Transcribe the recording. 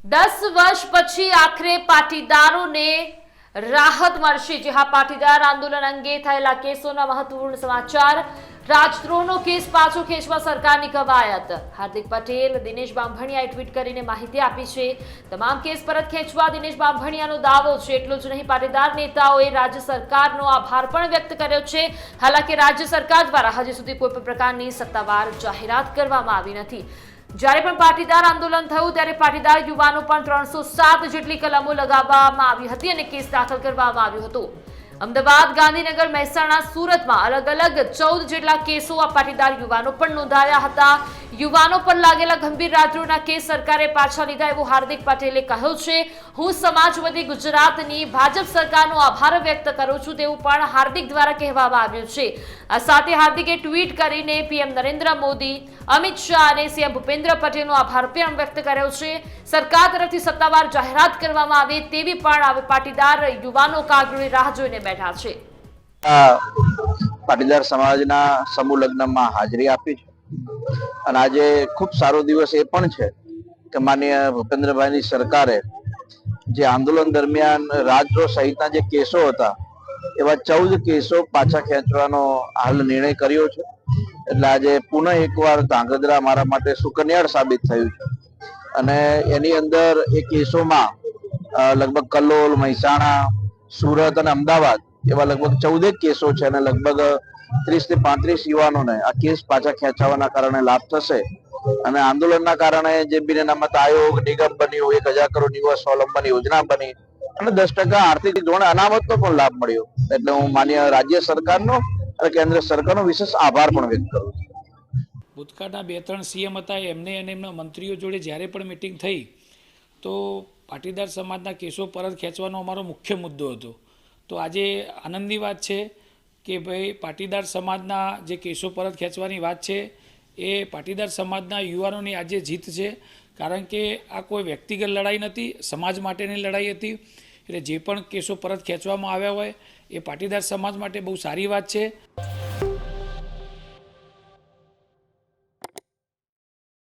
10 વર્ષ પછી આખરે પાટીદારોને રાહત મળશે। જે હા, પાટીદાર આંદોલન અંગે થયેલા કેસોના મહત્વપૂર્ણ સમાચાર। રાજદ્રોહનો કેસ પાછો ખેંચવા સરકારની કવાયત। હાર્દિક પટેલ, દિનેશ બાંભણિયાએ ટ્વીટ કરીને માહિતી આપી છે। તમામ કેસ પરત ખેંચવા દિનેશ બાંભણિયાનો દાવો છે। એટલું જ નહીં, પાટીદાર નેતાઓએ રાજ્ય સરકારનો આભાર પણ વ્યક્ત કર્યો છે। હાલાકી રાજ્ય સરકાર દ્વારા હજી સુધી કોઈ પણ પ્રકારની સત્તાવાર જાહેરાત કરવામાં આવી નથી। જ્યારે પણ પાટીદાર આંદોલન થયું ત્યારે પાટીદાર યુવાનો પણ 307 જેટલી કલમો લગાવવામાં આવી હતી અને કેસ દાખલ કરવામાં આવ્યો હતો। અમદાવાદ, ગાંધીનગર, મહેસાણા, સુરતમાં અલગ અલગ 14 જેટલા કેસો આ પાટીદાર યુવાનો પણ નોંધાયા હતા। યુવાનો પર લાગેલા ગંભીર રાજદ્રોહના કેસ સરકારે પાછા લીધા એવું હાર્દિક પટેલે કહ્યું છે। હું સમાજવાદી ગુજરાતની ભાજપ સરકારનો આભાર વ્યક્ત કરું છું તેવું પણ હાર્દિક દ્વારા કહેવામાં આવ્યું છે। આ સાથે હાર્દિકે ટ્વીટ કરીને પીએમ નરેન્દ્ર મોદી, અમિત શાહ અને સીએમ ભૂપેન્દ્ર પટેલનો આભાર પણ વ્યક્ત કર્યો છે। સરકાર તરફથી સત્તાવાર જાહેરાત કરવામાં આવે તેવી પણ પાટીદાર યુવાનો કાગડોની રાહ જોઈને બેઠા છે। પાટીદાર સમાજના સમૂહ લગ્નમાં હાજરી આપી છે અને આજે ખૂબ સારો દિવસ એ પણ છે કે માનનીય ભૂપેન્દ્રભાઈની સરકારે જે આંદોલન દરમિયાન રાજદ્રોહ સહિતના જે કેસો હતા એવા 14 કેસો પાછા ખેંચવાનો હાલ નિર્ણય કર્યો છે। એટલે આજે પુનઃ એકવાર ધાંગધ્રા મારા માટે સુકન્યાળ સાબિત થયું છે અને એની અંદર એ કેસોમાં લગભગ કલોલ, મહેસાણા, સુરત અને અમદાવાદ એવા લગભગ 14 કેસો છે અને લગભગ 30 થી 35 યુવાનોને આ કેસ પાછા ખેંચવાના કારણે લાભ થશે અને આંદોલનના કારણે જે બિન અનામત આયોગ નિગમ બન્યું, 1000 કરોડ યુવા સ્વાવલંબન યોજના બની અને 10% આર્થિક ધોરણે અનામતનો પણ લાભ મળ્યો। એટલે હું માન્ય રાજ્ય સરકારનો અને કેન્દ્ર સરકારનો વિશેષ આભાર પણ વ્યક્ત કરું છું। ભૂતકાળના 2-3 સીએમ હતા, એમને અને એમના મંત્રીઓ જોડે જ્યારે પણ મિટિંગ થઈ તો પાટીદાર સમાજના કેસો પરત ખેંચવાનો અમારો મુખ્ય મુદ્દો હતો। તો આજે આનંદની વાત છે કે ભાઈ પાટીદાર સમાજના જે કેસો પરત ખેંચવાની વાત છે એ પાટીદાર સમાજના યુવાનોની આજે જીત છે। કારણ કે આ કોઈ વ્યક્તિગત લડાઈ નથી, સમાજ માટેની લડાઈ હતી। એટલે જે પણ કેસો પરત ખેંચવામાં આવ્યા હોય એ પાટીદાર સમાજ માટે બહુ સારી વાત છે।